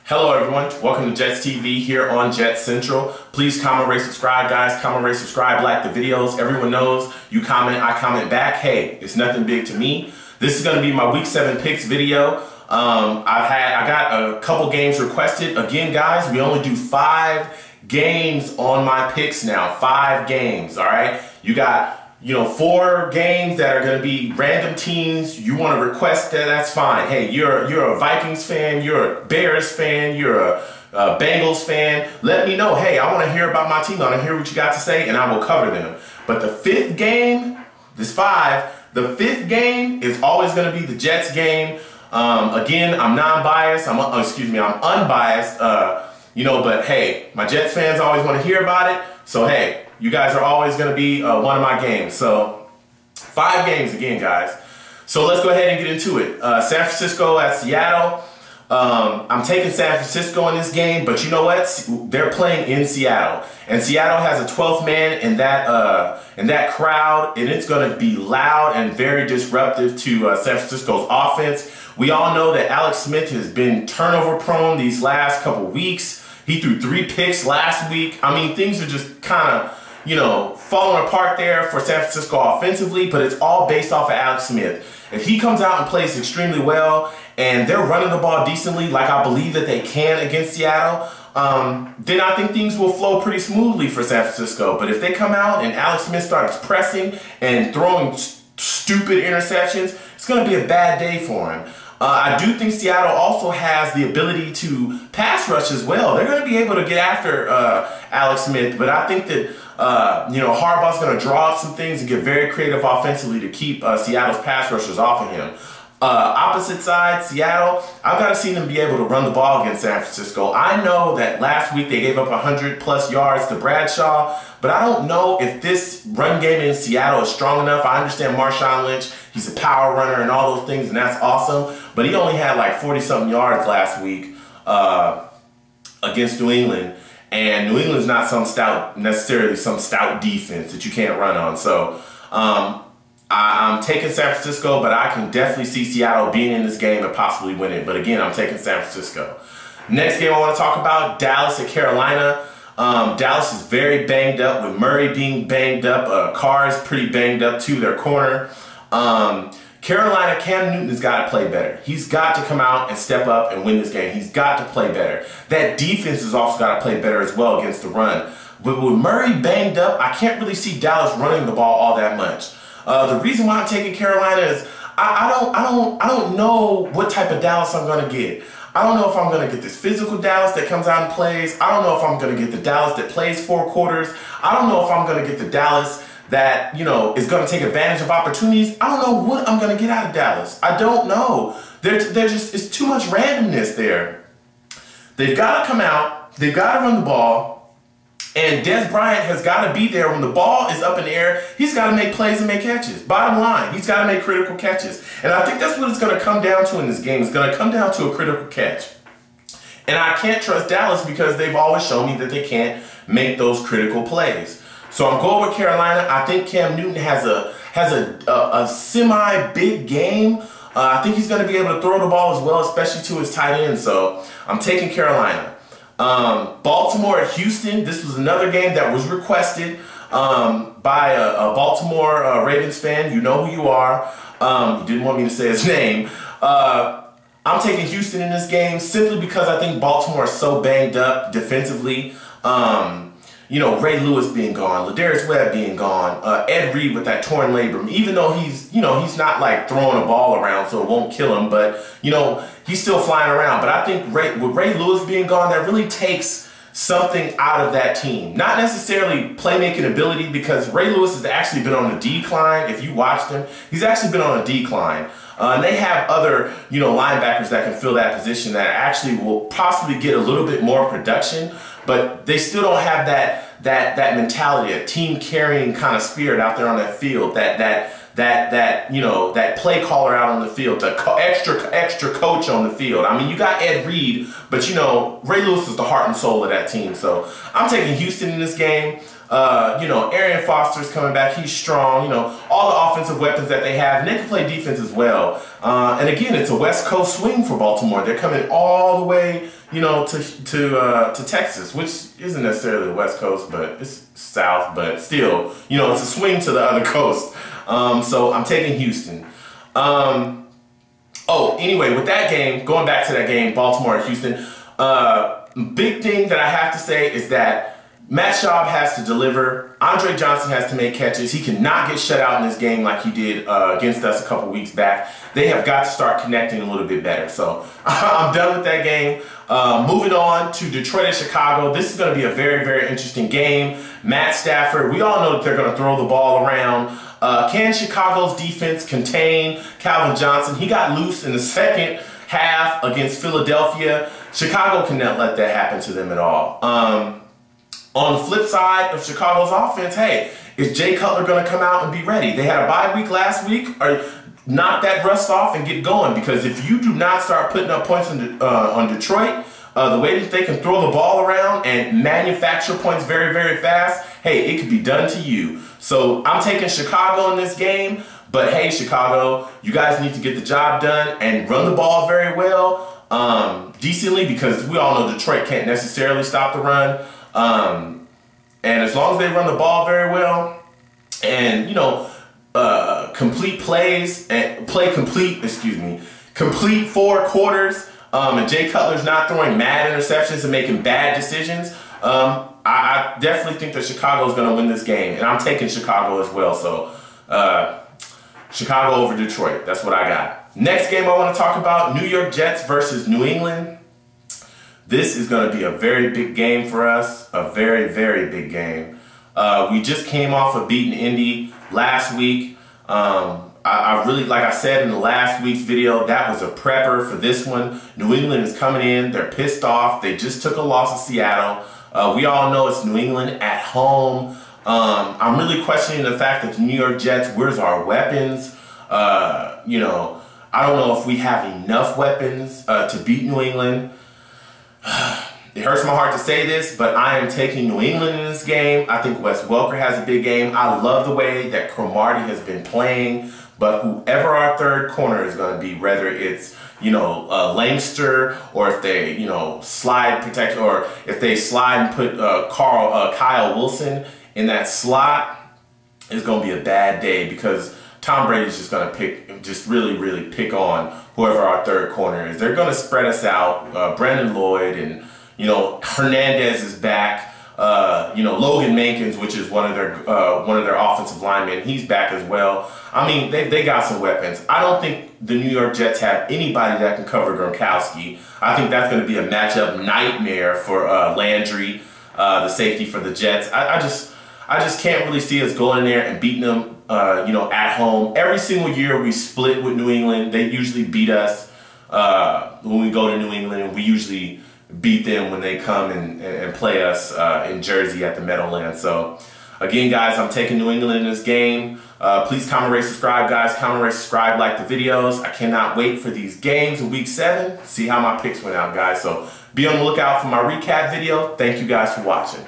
Hello everyone, welcome to Jets TV here on Jets Central. Please comment, rate, subscribe guys. Comment, rate, subscribe, like the videos. Everyone knows you comment, I comment back. Hey, it's nothing big to me. This is going to be my week 7 picks video. I got a couple games requested. Again guys, we only do 5 games on my picks now. 5 games, all right? You got 4 games that are going to be random teams. You want to request that, that's fine. Hey, you're a Vikings fan, you're a Bears fan, you're a Bengals fan. Let me know. Hey, I want to hear about my team. I want to hear what you got to say, and I will cover them. But the 5th game, this 5, the 5th game is always going to be the Jets game. Again, I'm non-biased. I'm unbiased. But hey, my Jets fans always want to hear about it. So hey, you guys are always going to be one of my games. So 5 games again, guys. So let's go ahead and get into it. San Francisco at Seattle. I'm taking San Francisco in this game, but you know what? They're playing in Seattle, and Seattle has a 12th man in that crowd, and it's going to be loud and very disruptive to San Francisco's offense. We all know that Alex Smith has been turnover prone these last couple weeks. He threw 3 picks last week. I mean, things are just kind of falling apart there for San Francisco offensively, but it's all based off of Alex Smith. If he comes out and plays extremely well and they're running the ball decently, like I believe that they can against Seattle, then I think things will flow pretty smoothly for San Francisco. But if they come out and Alex Smith starts pressing and throwing stupid interceptions, it's going to be a bad day for him. I do think Seattle also has the ability to pass rush as well. They're going to be able to get after Alex Smith, but I think that Harbaugh's going to draw up some things and get very creative offensively to keep Seattle's pass rushers off of him. Opposite side, Seattle, I've got to see them be able to run the ball against San Francisco. I know that last week they gave up 100+ yards to Bradshaw, but I don't know if this run game in Seattle is strong enough. I understand Marshawn Lynch, he's a power runner and all those things, and that's awesome, but he only had like 40-something yards last week against New England, and New England's not necessarily some stout defense that you can't run on. So I'm taking San Francisco, but I can definitely see Seattle being in this game and possibly winning. But again, I'm taking San Francisco. Next game I want to talk about, Dallas at Carolina. Dallas is very banged up with Murray being banged up. Carr is pretty banged up too, their corner. Carolina, Cam Newton has got to play better. He's got to come out and step up and win this game. He's got to play better. That defense has also got to play better as well against the run. But with Murray banged up, I can't really see Dallas running the ball all that much. The reason why I'm taking Carolina is I don't know what type of Dallas I'm going to get. I don't know if I'm going to get this physical Dallas that comes out and plays. I don't know if I'm going to get the Dallas that plays 4 quarters. I don't know if I'm going to get the Dallas that, is going to take advantage of opportunities. I don't know what I'm going to get out of Dallas. I don't know. It's too much randomness there. They've got to come out. They've got to run the ball. And Dez Bryant has got to be there when the ball is up in the air. He's got to make plays and make catches. Bottom line, he's got to make critical catches. And I think that's what it's going to come down to in this game. It's going to come down to a critical catch. And I can't trust Dallas because they've always shown me that they can't make those critical plays. So I'm going with Carolina. I think Cam Newton has a semi-big game. I think he's going to be able to throw the ball as well, especially to his tight end. So I'm taking Carolina. Baltimore at Houston. This was another game that was requested by a Baltimore Ravens fan. You know who you are. You didn't want me to say his name. I'm taking Houston in this game simply because I think Baltimore is so banged up defensively. Ray Lewis being gone, Ladarius Webb being gone, Ed Reed with that torn labrum, even though he's not like throwing a ball around so it won't kill him, but he's still flying around. But I think with Ray Lewis being gone, that really takes something out of that team. Not necessarily playmaking ability, because Ray Lewis has actually been on a decline. If you watched him, he's actually been on a decline. And they have other, linebackers that can fill that position that actually will possibly get a little bit more production, but they still don't have that mentality, a team carrying kind of spirit out there on that field, that play caller out on the field, the extra coach on the field. I mean, you got Ed Reed, but Ray Lewis is the heart and soul of that team. So I'm taking Houston in this game. You know, Arian Foster's coming back. He's strong. You know, all the offensive weapons that they have, and they can play defense as well. And again, it's a West Coast swing for Baltimore. They're coming all the way, you know, to Texas, which isn't necessarily the West Coast, but it's South. But still, you know, it's a swing to the other coast. So I'm taking Houston. Oh, anyway, with that game, going back to that game, Baltimore and Houston, big thing that I have to say is that Matt Schaub has to deliver. Andre Johnson has to make catches. He cannot get shut out in this game like he did against us a couple weeks back. They have got to start connecting a little bit better. So I'm done with that game. Moving on to Detroit and Chicago. This is going to be a very, very interesting game. Matt Stafford, we all know that they're going to throw the ball around. Can Chicago's defense contain Calvin Johnson? He got loose in the second half against Philadelphia. Chicago cannot let that happen to them at all. On the flip side of Chicago's offense, hey, is Jay Cutler going to come out and be ready? They had a bye week last week. Or knock that rust off and get going, because if you do not start putting up points on Detroit, the way that they can throw the ball around and manufacture points very, very fast, hey, it could be done to you. So I'm taking Chicago in this game, but hey, Chicago, you guys need to get the job done and run the ball very well, decently, because we all know Detroit can't necessarily stop the run. And as long as they run the ball very well and, you know, complete plays and complete 4 quarters, and Jay Cutler's not throwing mad interceptions and making bad decisions, I definitely think that Chicago's going to win this game, and I'm taking Chicago as well. So Chicago over Detroit, that's what I got. Next game I want to talk about, New York Jets versus New England. This is going to be a very big game for us, a very, very big game. We just came off of beating Indy last week. I really, like I said in the last week's video, that was a prepper for this one. New England is coming in. They're pissed off. They just took a loss to Seattle. We all know it's New England at home. I'm really questioning the fact that the New York Jets, where's our weapons? You know, I don't know if we have enough weapons to beat New England. It hurts my heart to say this, but I am taking New England in this game. I think Wes Welker has a big game. I love the way that Cromartie has been playing, but whoever our third corner is going to be, whether it's, you know, Langster, or if they, you know, slide protect, or if they slide and put Kyle Wilson in that slot, it's going to be a bad day, because Tom Brady's just going to really pick on whoever our third corner is. They're going to spread us out. Brandon Lloyd and, you know, Hernandez is back. You know, Logan Mankins, which is one of their offensive linemen, he's back as well. I mean, they got some weapons. I don't think the New York Jets have anybody that can cover Gronkowski. I think that's going to be a matchup nightmare for Landry, the safety for the Jets. I just can't really see us going in there and beating them, you know, at home. Every single year we split with New England. They usually beat us when we go to New England, and we usually beat them when they come and play us in Jersey at the Meadowlands. So again, guys, I'm taking New England in this game. Please comment, rate, subscribe, guys. Comment, rate, subscribe, like the videos. I cannot wait for these games in week 7. See how my picks went out, guys. So be on the lookout for my recap video. Thank you guys for watching.